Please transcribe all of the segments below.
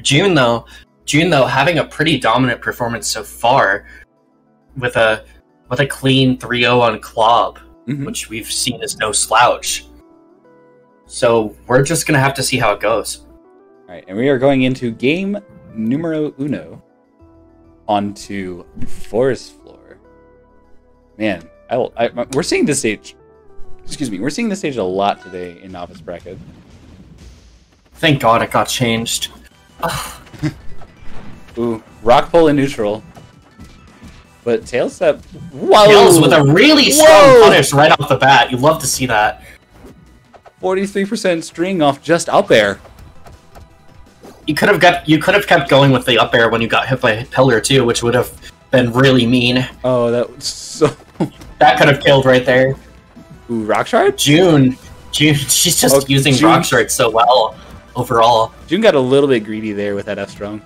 June though having a pretty dominant performance so far with a clean 3-0 on Klob, which we've seen as no slouch. So we're just gonna have to see how it goes. All right, and we are going into game numero uno onto Forest Floor. Man, we're seeing this stage. Excuse me, we're seeing this stage a lot today in Novice bracket. Thank God it got changed. Ooh, rock pull in neutral. But TAILSEP, whoa! Tails with a really strong punish right off the bat. You love to see that. 43% string off just up air. You could have kept going with the up air when you got hit by a pillar too, which would have been really mean. Oh, that was so. That could have killed right there. Ooh, rock shard? June, she's just using rock shard so well overall. June got a little bit greedy there with that F strong.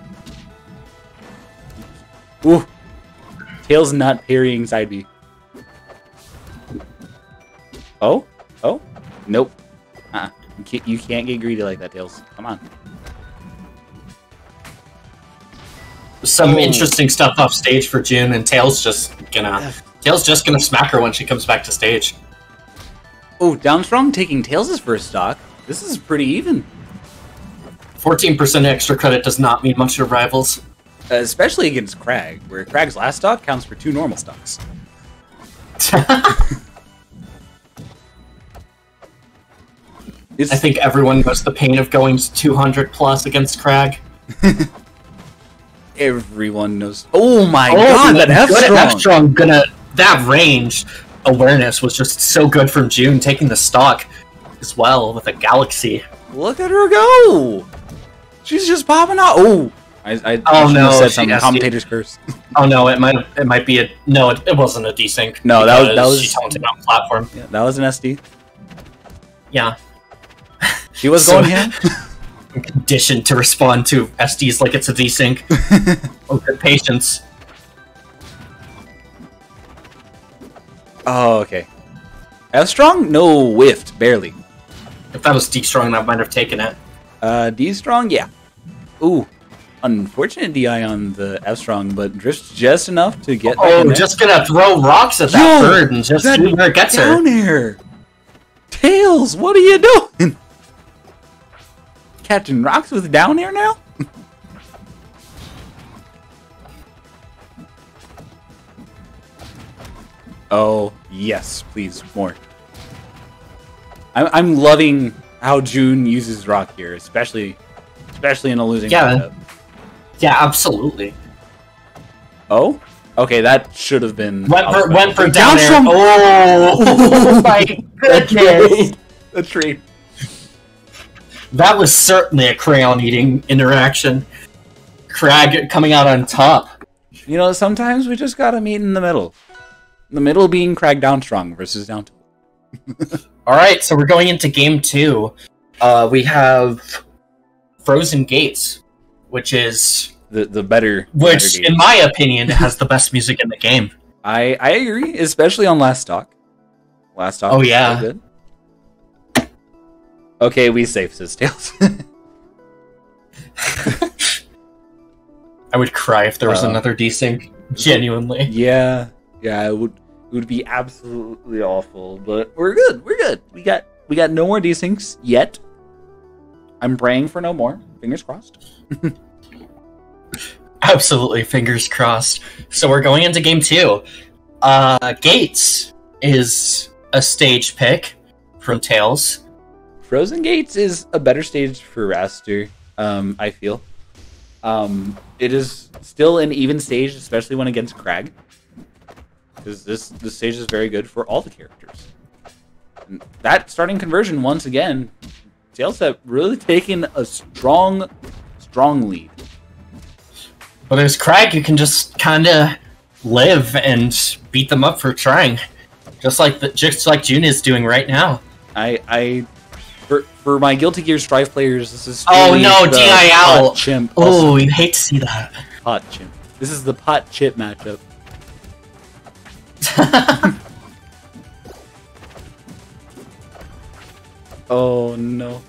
Ooh, Tails not parrying side B. Oh, nope. You can't get greedy like that, Tails. Come on. Some interesting stuff off stage for June, and Tails just gonna smack her when she comes back to stage. Oh, down strong taking Tails' first stock. This is pretty even. 14% extra credit does not mean much to rivals. Especially against Kragg, where Kragg's last stock counts for 2 normal stocks. I think everyone knows the pain of going 200 plus against Kragg. Everyone knows. Oh my god, that F strong! That range awareness was just so good from June, taking the stock as well with a Galaxy. Look at her go! She's just popping out. Oh, I said something. Commentator's curse. Oh no, it might be a no. It wasn't a desync. No, that was she taunted on platform. Yeah, that was an SD. Yeah, she was going ham. Conditioned to respond to SDs like it's a desync. Oh, good patience. Oh, okay. F strong? No, whiffed barely. If that was D strong, that might have taken it. D strong, yeah. Ooh, unfortunate DI on the F strong, but drifts just enough to get. Oh, just gonna throw rocks at that bird and just see where it gets her. Down air. Tails, what are you doing? Catching rocks with down air now? Oh, yes, please, more. I'm loving how June uses rock here, especially in a losing matchup. Yeah, absolutely. Oh? Okay, that should have been... Went for down air. Oh my goodness. The tree. That was certainly a crayon-eating interaction. Kragg coming out on top. You know, sometimes we just gotta meet in the middle. The middle being Kragg down strong versus down 2. Alright, so we're going into game 2. We have Frozen Gates, which is... The better... Which, in my opinion, has the best music in the game. I agree, especially on last stock. Last stock was so good. Okay, we safe, says Tails. I would cry if there was another desync. Genuinely. Yeah, it would be absolutely awful, but we're good. We got no more desyncs yet. I'm praying for no more. Fingers crossed. Absolutely, fingers crossed. So we're going into game 2. Gates is a stage pick from Tails. Frozen Gates is a better stage for Wrastor, I feel. It is still an even stage, especially when against Kragg. Because this stage is very good for all the characters. And that starting conversion, once again, TAILSEP really taking a strong lead. Well, there's Kragg, you can just kind of live and beat them up for trying. Just like June is doing right now. For my Guilty Gear Strife players, this is DI out. Pot chimp. Oh, you hate to see that. Pot chimp. This is the pot chip matchup. Oh no!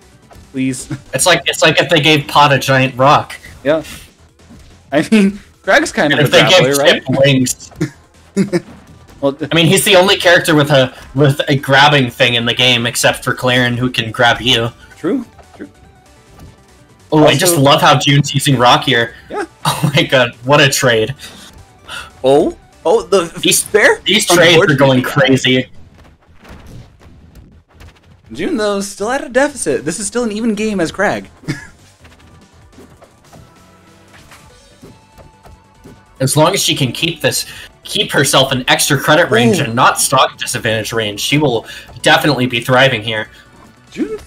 Please. It's like if they gave Pot a giant rock. Yeah. I mean, Kragg's kind of a grappler, right? Wings. Well, I mean, he's the only character with a grabbing thing in the game, except for Claren, who can grab you. True. Oh, I just love how June's using Rock here. Yeah. Oh my god, what a trade. These trades are going crazy. June, though, is still at a deficit. This is still an even game as Kragg. As long as she can keep herself in extra credit range and not stock disadvantage range, she will definitely be thriving here. June?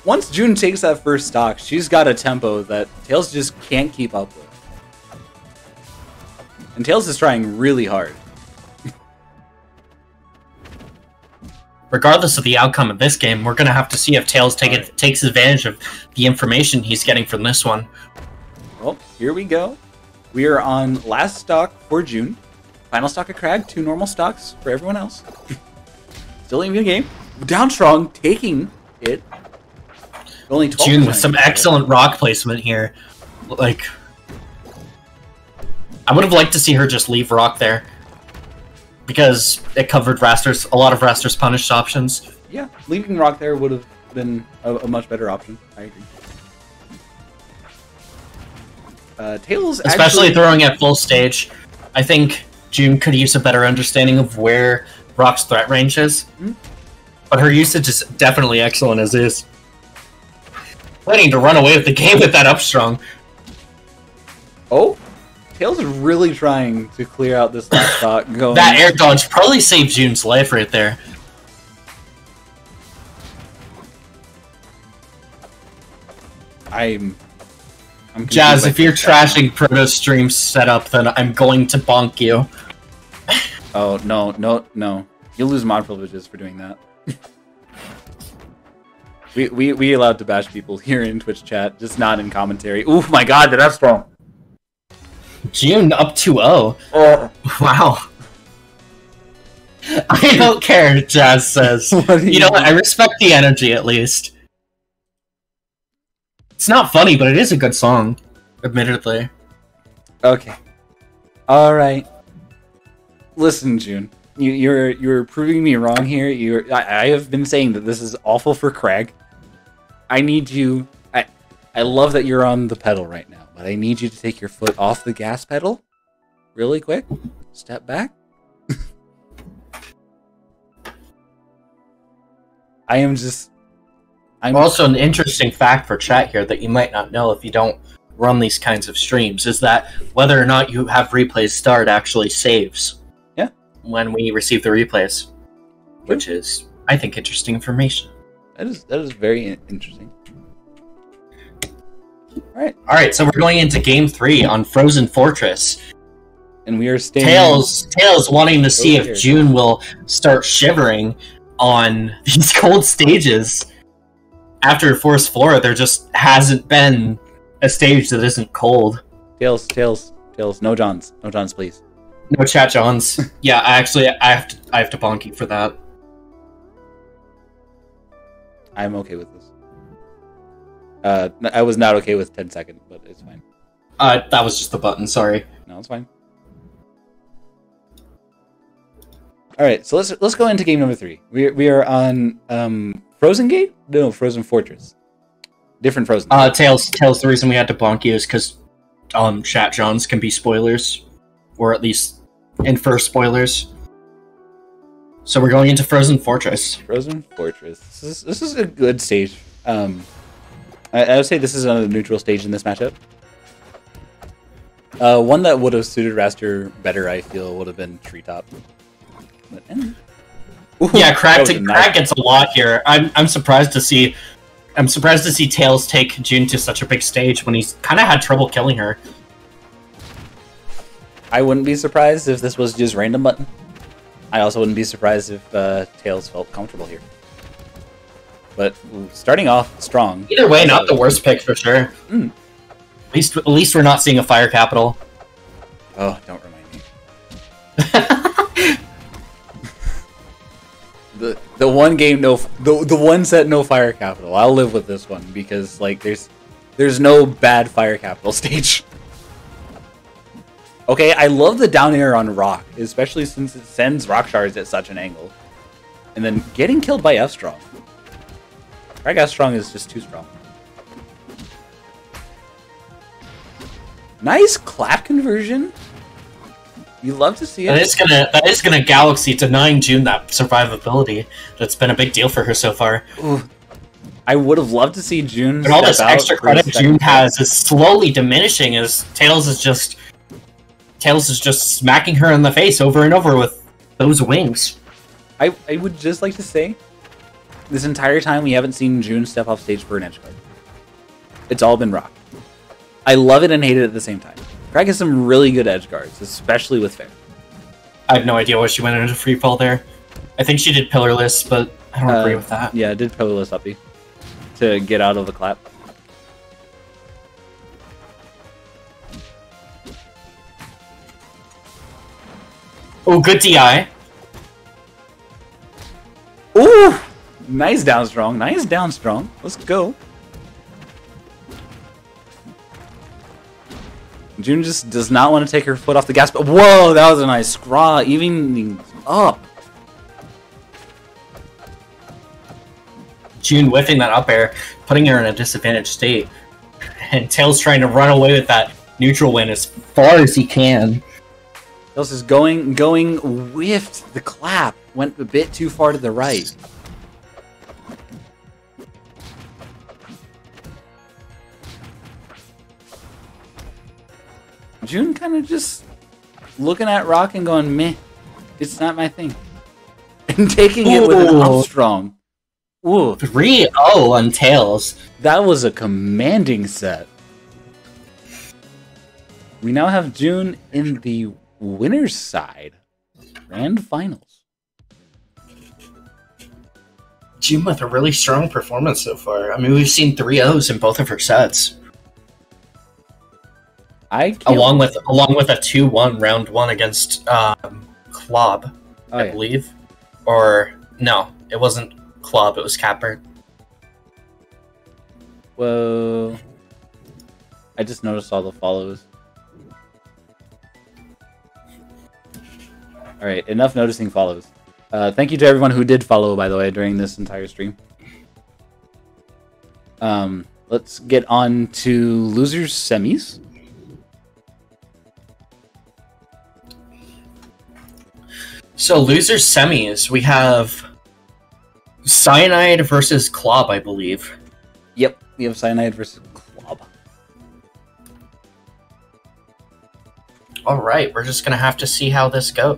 Once June takes that first stock, she's got a tempo that Tails just can't keep up with. And Tails is trying really hard. Regardless of the outcome of this game, we're going to have to see if Tails takes advantage of the information he's getting from this one. Well, here we go. We are on last stock for June. Final stock of Kragg, 2 normal stocks for everyone else. Still in the game. Down strong, taking it. Only 12%. June with some excellent rock placement here. Like, I would have liked to see her just leave rock there, because it covered a lot of Wrastor's punished options. Yeah, leaving rock there would have been a much better option. I agree. Tails especially throwing at full stage. I think June could use a better understanding of where rock's threat range is. But her usage is definitely excellent as is. Planning to run away with the game with that up strong. Oh, Tails is really trying to clear out this last stock. That air dodge probably saved June's life right there. I'm Jazz, if you're trashing Proto Stream setup, then I'm going to bonk you. Oh, no. You'll lose mod privileges for doing that. We allowed to bash people here in Twitch chat, just not in commentary. Ooh, my god, that's strong. June up 2-0. Wow. I don't care, Jazz says. You know what? I respect the energy, at least. It's not funny, but it is a good song, admittedly. Okay. Alright. Listen, June. You're proving me wrong here. I have been saying that this is awful for Kragg. I need you... I love that you're on the pedal right now, but I need you to take your foot off the gas pedal really quick. Step back. I'm also, an interesting fact for chat here that you might not know if you don't run these kinds of streams is that whether or not you have replays start actually saves. Yeah. When we receive the replays, which is, I think, interesting information. That is very interesting. All right. So we're going into Game 3 on Frozen Fortress, and we are staying. Tails wanting to see if June will start shivering on these cold stages. After Force 4, there just hasn't been a stage that isn't cold. Tails, no Johns, please. No chat Johns. Yeah, I have to bonk you for that. I'm okay with this. I was not okay with 10 seconds, but it's fine. That was just the button, sorry. No, it's fine. Alright, so let's go into game number 3. We are on Frozen Gate? No, Frozen Fortress. Different Frozen. Tails, the reason we had to bonk you is because chat Johns can be spoilers. Or at least infer spoilers. So we're going into Frozen Fortress. Frozen Fortress. This is a good stage. I would say this is a neutral stage in this matchup. One that would have suited Wrastor better, I feel, would have been Treetop. But, yeah, Kragg gets a lot here. I'm surprised to see Tails take June to such a big stage when he's kind of had trouble killing her. I wouldn't be surprised if this was just random button. I also wouldn't be surprised if Tails felt comfortable here. But starting off strong. Either way, not the worst pick for sure. At least we're not seeing a fire capital. Oh, don't remind me. the one game the one set no fire capital. I'll live with this one because like there's There's no bad fire capital stage. Okay, I love the down air on rock, especially since it sends rock shards at such an angle. And then getting killed by F-Strong. Kragg F-Strong is just too strong. Nice clap conversion. You love to see it. That is gonna Galaxy, denying June that survivability. That's been a big deal for her so far. Ooh. I would have loved to see June. But all this extra credit June has is slowly diminishing as Tails is just smacking her in the face over and over with those wings. I would just like to say, this entire time we haven't seen June step off stage for an edge guard. It's all been rock. I love it and hate it at the same time. Kragg has some really good edge guards, especially with fair. I have no idea why she went into free fall there. I think she did pillarless, but I don't agree with that. Yeah, I did pillarless uppy to get out of the clap. Oh, good DI. Ooh! Nice down strong. Nice down strong. Let's go. June just does not want to take her foot off the gas, but whoa, that was a nice scraw, evening up. June whiffing that up air, putting her in a disadvantaged state. And Tails trying to run away with that neutral win as far as he can. Tails is going, whiffed the clap, went a bit too far to the right. June kind of just looking at rock and going, meh, it's not my thing. And taking it with an up strong. Ooh. 3-0 on Tails. That was a commanding set. We now have June in the winner's side. Grand finals. June with a really strong performance so far. I mean, we've seen 3-0s in both of her sets. Along with a 2-1 round one against Klob, I believe. Or no, it wasn't Klob, it was Capper. Whoa. I just noticed all the follows. Alright, enough noticing follows. Thank you to everyone who did follow, by the way, during this entire stream. Let's get on to losers semis. So losers semis, we have Cyanide versus Klob, I believe. Yep, we have Cyanide versus Klob. Alright, we're just gonna have to see how this goes.